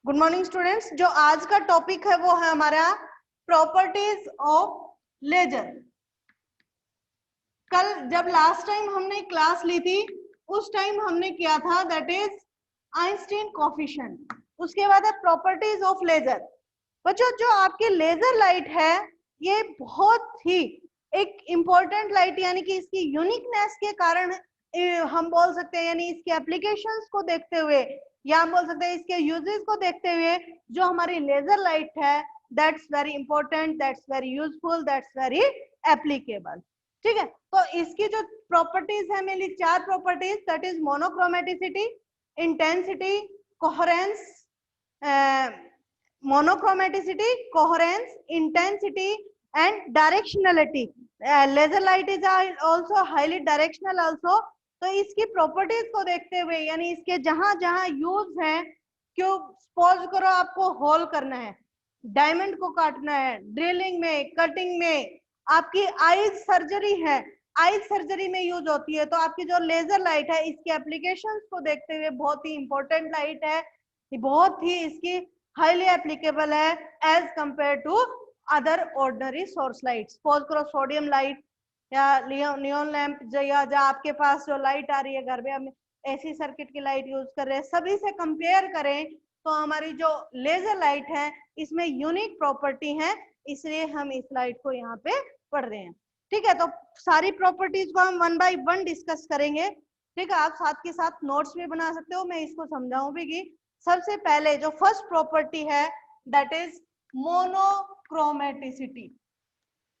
Good morning students. जो आज का टॉपिक है वो है हमारा प्रॉपर्टीज ऑफ लेजर। कल जब लास्ट टाइम हमने क्लास ली थी उस टाइम हमने किया था दैट इज आइंस्टीन कोफिशिएंट। उसके बाद है प्रॉपर्टीज ऑफ लेजर। बच्चों जो आपकी लेजर लाइट है ये बहुत ही एक इम्पोर्टेंट लाइट, यानी कि इसकी यूनिकनेस के कारण हम बोल सकते हैं, यानी इसके एप्लीकेशंस को देखते हुए या हम बोल सकते हैं इसके यूजेस को देखते हुए जो हमारी लेजर लाइट है that's very important, that's very useful, that's very applicable. ठीक है, तो इसकी जो प्रॉपर्टीज है mainly 4 properties, that is monochromaticity, intensity, coherence, monochromaticity, coherence, intensity and directionality. Laser light is also highly directional also. तो इसकी properties को देखते हुए यानी इसके जहां जहां यूज है, क्यों सपोज करो आपको होल करना है, डायमंड को काटना है, ड्रिलिंग में, कटिंग में, आपकी आईज सर्जरी है, आईज सर्जरी में यूज होती है, तो आपकी जो लेजर लाइट है इसके एप्लीकेशंस को देखते हुए बहुत ही इंपॉर्टेंट लाइट है, बहुत ही इसकी हाईली एप्लीकेबल है as compare to other ordinary source light. Suppose करो सोडियम लाइट या नियॉन लैंप, या आपके पास जो लाइट आ रही है घर में, हम एसी सर्किट की लाइट यूज कर रहे हैं, सभी से कंपेयर करें तो हमारी जो लेजर लाइट है इसमें यूनिक प्रॉपर्टी है, इसलिए हम इस लाइट को यहाँ पे पढ़ रहे हैं। ठीक है, तो सारी प्रॉपर्टीज को हम 1 बाय 1 डिस्कस करेंगे। ठीक है, आप साथ के साथ नोट्स भी बना सकते हो, मैं इसको समझाऊं भी। सबसे पहले जो फर्स्ट प्रॉपर्टी है दैट इज मोनोक्रोमेटिसिटी।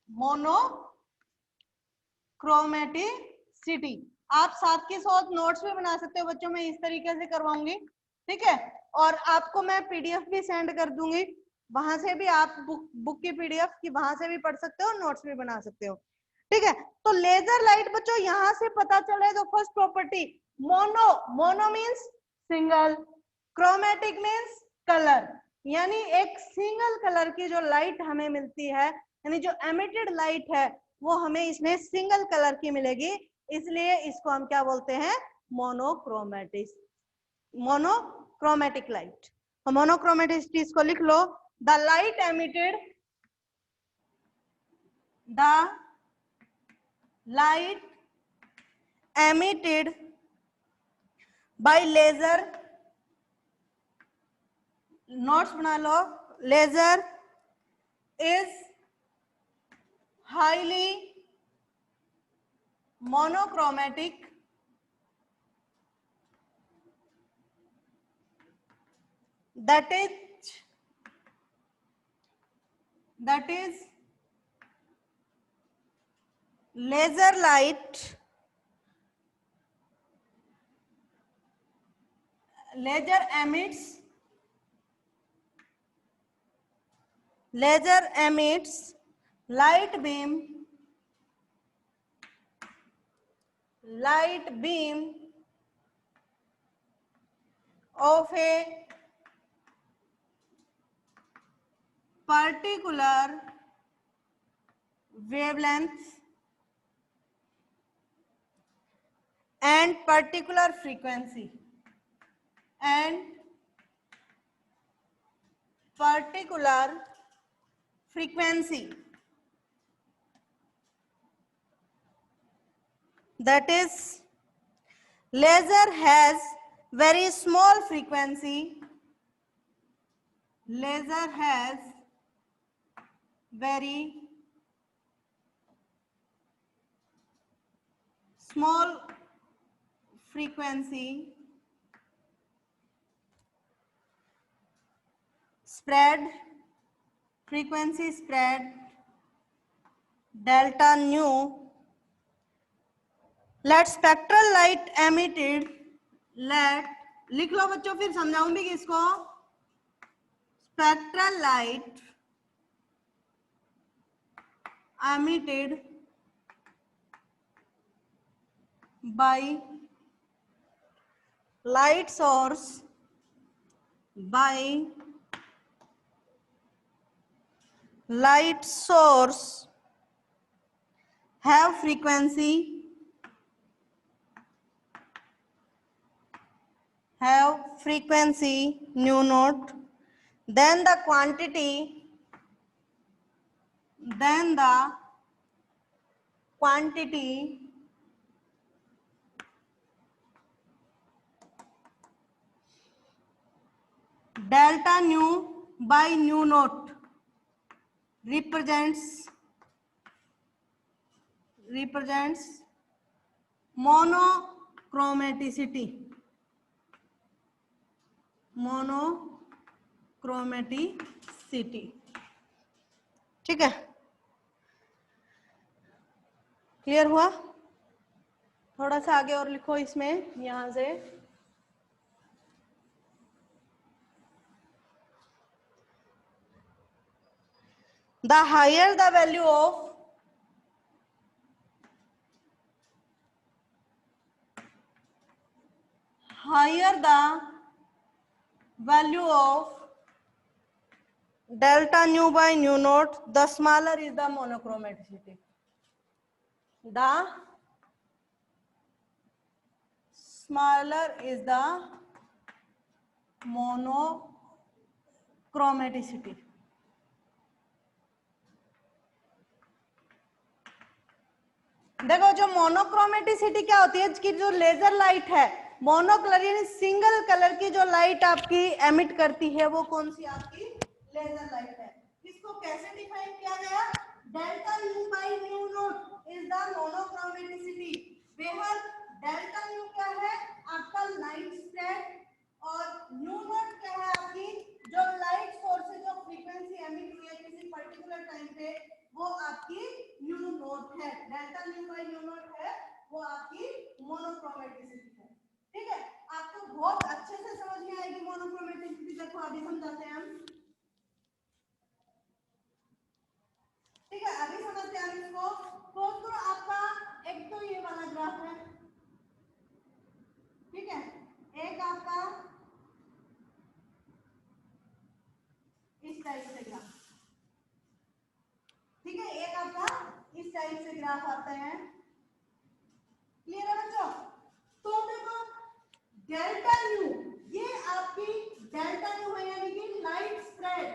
मोनोक्रोमेटिसिटी आप साथ के साथ नोट्स भी बना सकते हो बच्चों, मैं इस तरीके से करवाऊंगी। ठीक है, और आपको मैं पीडीएफ भी सेंड कर दूंगी, वहां से भी आप बुक की पीडीएफ की वहां से भी पढ़ सकते हो, नोट्स भी बना सकते हो। ठीक है, तो लेजर लाइट बच्चों यहां से पता चले तो first property mono means single, chromatic means colour, यानी एक सिंगल कलर की जो लाइट हमें मिलती है, यानी जो एमिटेड लाइट है वो हमें इसमें सिंगल कलर की मिलेगी, इसलिए इसको हम क्या बोलते हैं, मोनोक्रोमेटिक लाइट। तो मोनोक्रोमेटिसिटी इसको लिख लो, the light emitted by laser, notes बना लो, laser is highly monochromatic that is laser emits light beam of a particular wavelength and particular frequency that is laser has very small frequency, laser has very small frequency spread delta nu, let spectral light emitted, let लिख लो बच्चों, फिर समझाऊंगी कि इसको spectral light emitted by light source have frequency nu naught then the quantity delta nu by nu naught represents monochromaticity. ठीक है, clear हुआ? थोड़ा सा आगे और लिखो इसमें, यहां से the higher the value of delta nu by nu naught, the smaller is the monochromaticity. The smaller is the monochromaticity. देखो जो मोनोक्रोमेटिसिटी क्या होती है कि जो लेजर लाइट है, मोनो कलर यानी सिंगल कलर की जो लाइट आपकी एमिट करती है वो कौन सी आपकी लेजर लाइट है। इसको कैसे डिफाइन किया गया? Delta u by nu naught is the monochromaticity, where delta u क्या है आपका लाइट स्प्रेड और न्यू नॉट क्या है आपकी जो लाइट सोर्स से जो फ्रीक्वेंसी एमिट हुई है किसी पर्टिकुलर टाइम पे वो आपकी न्यू नॉट है। Delta nu by nu not है वो आपकी मोनोक्रोमेटिसिटी है। ठीक है, आपको बहुत अच्छे से समझ में आएगी मोनोक्रोमेटिसिटी। देखो अभी समझाते हैं हम। ठीक है, अभी समझते हैं इसको। सपोज करो आपका एक तो ये वाला ग्राफ है, ठीक है, एक आपका इस टाइप से ग्राफ, ठीक है, एक आपका इस टाइप से ग्राफ आते हैं। क्लियर है बच्चों? तो देखो डेल्टा न्यू, ये आपकी डेल्टा न्यू है यानी कि लाइट स्प्रेड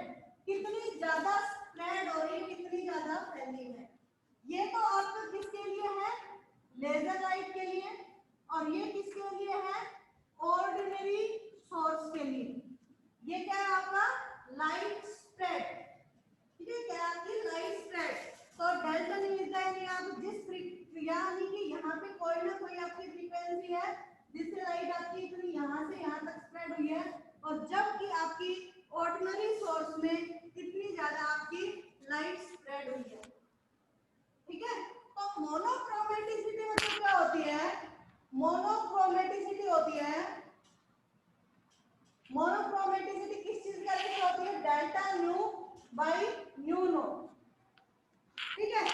कितनी ज्यादा स्प्रेड हो रही है, कितनी ज्यादा फैली है। ये तो आपका किसके लिए है? लेजर लाइट के लिए। और ये किसके लिए है? ऑर्डिनरी सोर्स के लिए। ये क्या है आपका लाइट स्प्रेड। ठीक है, क्या आपकी लाइट स्प्रेड। तो डेल्टा न्यू इज यानी आप जिस यानी कि यहाँ पे कोई ना कोई आपकी फ्रीक्वेंसी है जिससे लाइट आपकी इतनी यहाँ से यहाँ तक स्प्रेड हुई है, और जबकि आपकी ऑर्डिनरी सोर्स में इतनी ज्यादा आपकी लाइट स्प्रेड हुई है। ठीक है, तो मोनोक्रोमेटिसिटी मतलब क्या होती है? मोनोक्रोमेटिसिटी होती है, मोनोक्रोमेटिसिटी किस चीज के लिए होती है? Delta nu by nu not. ठीक है,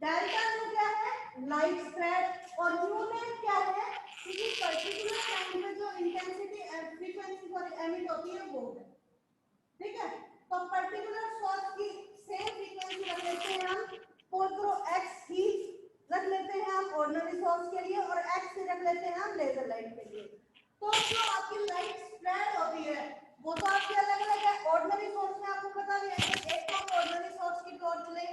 डेल्टा न्यू क्या है? लाइट स्प्रेड, और न्यू नॉट क्या है? किसी पर्टिकुलर टाइम पे जो इंटेंसिटी फ्रीक्वेंसी सॉरी एमिट होती है वो है। ठीक है, तो पर्टिकुलर सोर्स की सेम फ्रीक्वेंसी रख लेते हैं हम, सपोज करो x ही रख लेते हैं हम ऑर्डिनरी सोर्स के लिए, और x ही रख लेते हैं हम लेजर लाइट के लिए। तो जो आपकी लाइट स्प्रेड होती है वो तो आपकी अलग अलग है। ऑर्डिनरी सोर्स में आपको पता है एक तो हम ऑर्डिनरी सोर्स की टॉर्च ले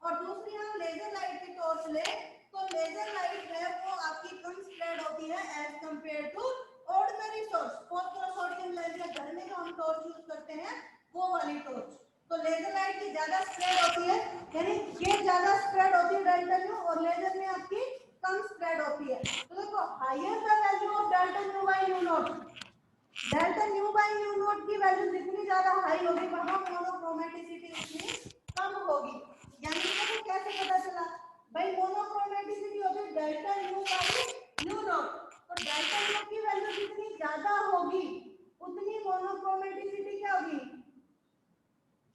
और दूसरी हम लेजर लाइट की टॉर्च ले, तो लेजर लाइट है वो आपकी कम स्प्रेड होती है as compare to ordinary source. Sodium lens या घर में जो हम टॉर्च यूज करते हैं वो वाली टॉर्च, तो लेजर लाइट की ज्यादा स्प्रेड होती है, यानी ये ज्यादा स्प्रेड होती है डेल्टा न्यू, और लेजर में आपकी कम स्प्रेड होती है। तो देखो higher the value of delta nu by nu naught, delta nu by nu naught की वैल्यू जितनी ज्यादा हाई होगी वहां मोनोक्रोमेटिसिटी उतनी कम होगी। यानी कि कैसे पता चला भाई? मोनोक्रोमेटिसिटी होगी delta nu by nu naught, तो डेल्टा न्यू की वैल्यू जितनी ज्यादा होगी उतनी मोनोक्रोमेटिसिटी क्या होगी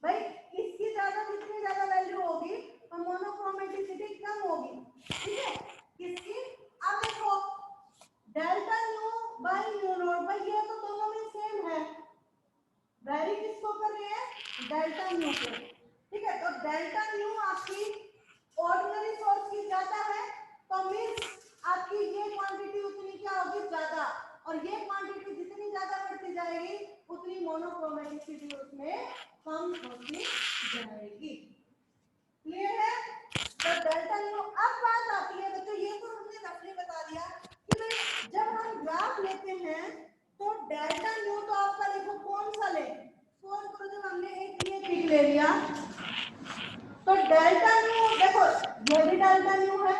भाई? इसकी ज्यादा जितनी ज्यादा वैल्यू होगी तो मोनोक्रोमेटिसिटी कम होगी। ठीक है, किसकी? अब देखो delta nu by nu naught, भाई ये तो दोनों में सेम है, वैरी किसको कर रही है? डेल्टा न्यू को। ठीक है, तो डेल्टा न्यू आपकी ऑर्डिनरी सोर्स की ज्यादा है, तो मींस आपकी ये क्वांटिटी उतनी क्या होगी? ज्यादा, और ये क्वांटिटी जितनी ज्यादा बढ़ती जाएगी उतनी मोनो मोनोक्रोमेटिसिटी उसमें कम होती जाएगी। क्लियर है? तो डेल्टा न्यू। अब बात आती है बच्चों, ये तो हमने रफली बता दिया कि भाई जब हम ग्राफ लेते हैं तो डेल्टा न्यू तो आपका देखो कौन सा ले, सपोज करो जब हमने एक ये पीक ले लिया तो डेल्टा न्यू देखो ये भी डेल्टा न्यू है,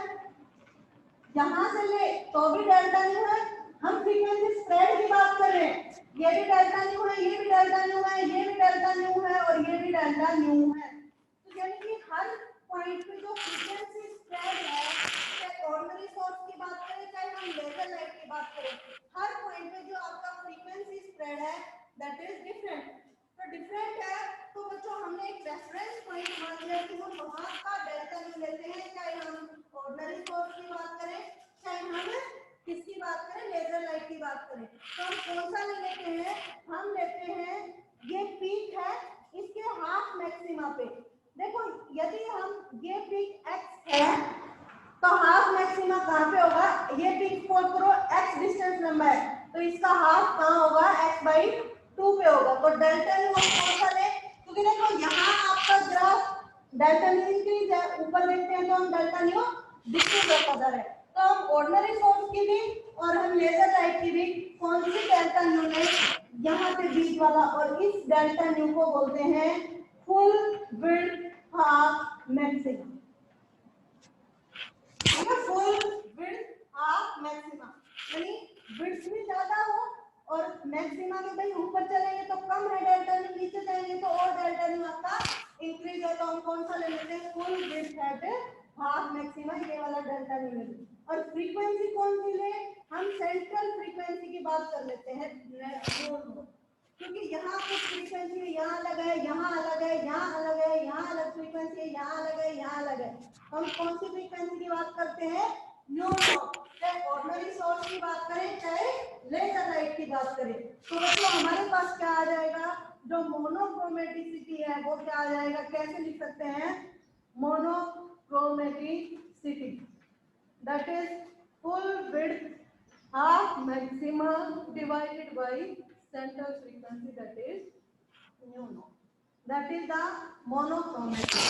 यहां से ले तो भी डेल्टा न्यू है। हम फ्रीक्वेंसी स्प्रेड की बात कर रहे हैं, ये भी डेल्टा न्यू है, ये भी डेल्टा न्यू है, ये भी डेल्टा न्यू है और ये भी डेल्टा न्यू है। तो यानी कि हर पॉइंट पे जो फ्रीक्वेंसी स्प्रेड है, चाहे ऑर्डिनरी सोर्स की बात करें चाहे हम लेजर लाइट की बात करें, हर पॉइंट पे जो आपका फ्रीक्वेंसी स्प्रेड है दैट इज डिफरेंट। तो डिफरेंट है तो बच्चों हमने एक रेफरेंस पॉइंट मान लिया कि हम वहां का डेल्टा न्यू लेते हैं, चाहे हम ऑर्डिनरी सोर्स की बात करें चाहे हम किसकी बात करें, लेजर लाइट की बात करें। तो हम कौन सा लेते हैं, हम लेते हैं ये पीक है इसके हाफ मैक्सिमा पे। देखो यदि हम ये पीक x है तो हाफ मैक्सिमा कहां पे होगा, ये पीक फोर करो x डिस्टेंस लंबा है तो इसका हाफ कहां होगा, x/2 पे होगा। तो डेल्टा न्यू हम कौन सा ले, क्योंकि देखो यहाँ आपका ग्राफ डेल्टा न्यू इंक्रीज है, ऊपर देखते हैं तो हम डेल्टा न्यू डिक्रीज होता जा रहा है। तो हम ऑर्डिनरी सोर्स की भी और हम लेजर लाइट की भी कौन सी डेल्टा न्यू ले, यहाँ पे बीच वाला, और इस डेल्टा न्यू को बोलते हैं full width half maxima. Full width half maxima यानी विड्थ भी ज्यादा हो और मैक्सिमा में भाई ऊपर चलेंगे तो कम है डेल्टा न्यू, नीचे जाएंगे तो और डेल्टा न्यू आपका इंक्रीज है। तो हम कौन सा ले लेते हैं, full width at half maxima, ये वाला डेल्टा न्यू ले। और फ्रीक्वेंसी कौन सी ले, हम सेंट्रल फ्रीक्वेंसी की बात कर लेते हैं, क्योंकि यहाँ कुछ फ्रीक्वेंसी यहाँ अलग है, यहाँ अलग है, यहाँ अलग है, यहाँ अलग फ्रीक्वेंसी है, यहाँ अलग है, यहाँ अलग है। हम कौन सी फ्रीक्वेंसी की बात करते हैं, न्यू नॉट। चाहे ऑर्डिनरी सोर्स की बात करें चाहे लेजर लाइट की बात करें। तो बच्चों हमारे पास क्या आ जाएगा, जो मोनोक्रोमेटिसिटी है वो क्या आ जाएगा, कैसे लिख सकते हैं, monochromaticity that is full width half maxima divided by central frequency that is nu naught, that is the monochromatic।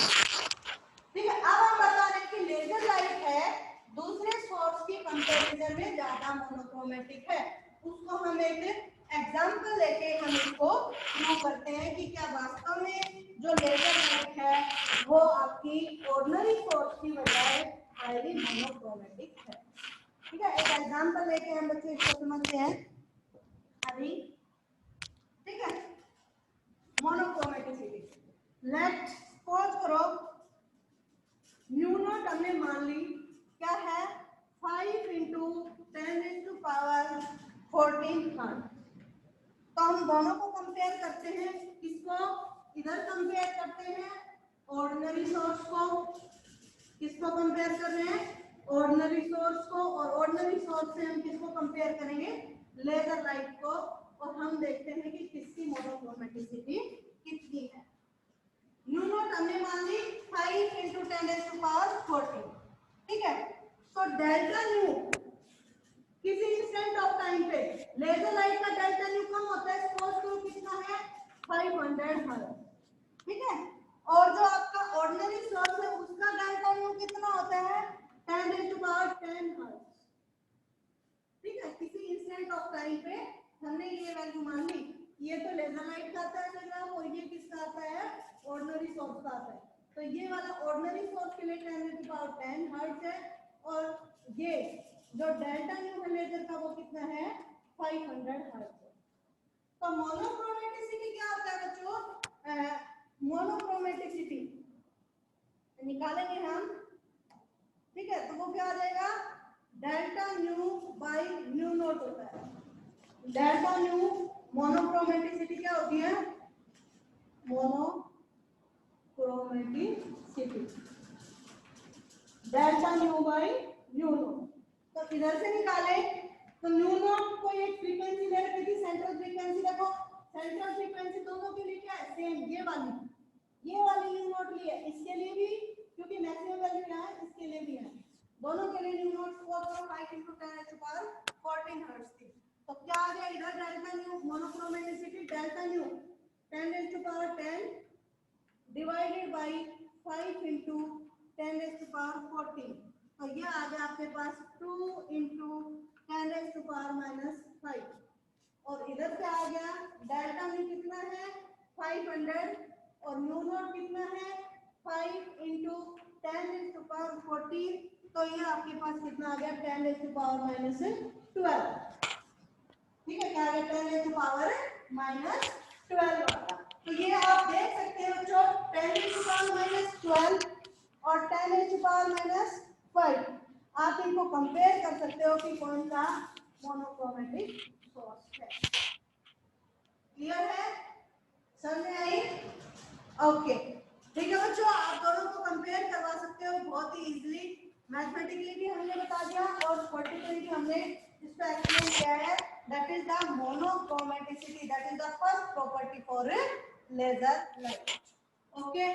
ठीक है, अब हम बता रहे हैं कि लेजर लाइट है दूसरे सोर्स की कंपैरिजन में ज्यादा मोनोक्रोमेटिक है। उसको हम एक एग्जांपल लेके हम इसको प्रूव करते हैं कि क्या वास्तव में जो लेजर लाइट है वो आपकी ऑर्डिनरी सोर्स की बजाय हाईली मोनोक्रोमेटिक है। ठीक है, एक एग्जांपल लेके हम बच्चे इसको समझते हैं अभी। ठीक है, मोनोक्रोमेटिसिटी, लेट सपोज करो न्यू नॉट हमने मान ली क्या है, 5 × 10⁻⁴ हर्ट्ज। तो हम दोनों को कंपेयर करते हैं, किसको, इधर कंपेयर करते हैं ऑर्डिनरी सोर्स को, किसको कंपेयर कर रहे हैं, ऑर्डिनरी सोर्स को, और ऑर्डिनरी सोर्स से हम किसको कंपेयर करेंगे, लेजर लाइट को, और हम देखते हैं कि किसकी मोनोक्रोमेटिसिटी कितनी है। न्यू नॉट हमने मान ली 5 × 10⁻⁴। ठीक है, तो डेल्टा न्यू किसी इंस्टेंट ऑफ टाइम पे लेजर लाइट का डेल्टा न्यू कम होता है, सपोज करो कितना है, 500 हर्ट्ज। ठीक है, और जो आपका ऑर्डिनरी सोर्स है उसका डेल्टा न्यू कितना होता है, 10⁻10 हर्ट्ज। ठीक है, किसी इंस्टेंट ऑफ टाइम पे हमने ये वैल्यू मान ली। ये तो लेजर लाइट का आता है ग्राफ और ये किसका आता है, ऑर्डिनरी सोर्स का आता है। तो ये वाला ऑर्डिनरी सोर्स के लिए 10⁻10 हर्ट्ज है, और ये जो डेल्टा न्यू है लेजर का वो कितना है, 500 हर्ट्ज है। तो मोनोक्रोमेटिसिटी क्या होता है बच्चों, मोनोक्रोमेटिसिटी निकालेंगे हम। ठीक है, तो वो क्या आ जाएगा, delta nu by nu naught होता है। डेल्टा न्यू मोनोक्रोमेटिसिटी क्या होती है, monochromaticity delta nu by nu naught. तो इधर से निकाले तो न्यू नॉट को एक फ्रीक्वेंसी ले रखी थी, सेंट्रल फ्रीक्वेंसी, देखो सेंट्रल फ्रीक्वेंसी दोनों के लिए क्या है, सेम, ये वाली न्यू नॉट ली है, इसके लिए भी क्योंकि मैक्सिमम वैल्यू यहाँ है, इसके लिए भी है, दोनों के लिए न्यू नॉट को 5 × 10⁻14 हर्ट्ज थी। तो क्या आ गया इधर, delta nu monochromaticity delta nu 10 divided by 5 into 10⁻14, तो ये आ गया आपके पास 2 इंटू 10⁻⁻5, और इधर से आ गया डेल्टा में कितना है 500, और न्यू नॉट कितना है 5 इंटू 10⁻14, तो ये आपके पास कितना आ गया 10⁻12। ठीक है, क्या आ गया 10⁻12 आता। तो ये आप देख सकते हो बच्चों 10⁻12 और 10⁻5, आप इनको कंपेयर कर सकते हो कि कौन सा मोनोक्रोमेटिक सोर्स है। क्लियर है, समझ में आई? ओके, ठीक है बच्चों, आप दोनों को कंपेयर करवा सकते हो बहुत ही इजीली। मैथमेटिकली भी हमने बता दिया और वर्टिकली भी हमने इसको एक्सप्लेन किया है। That is the monochromaticity, that is the first property for laser light. Okay.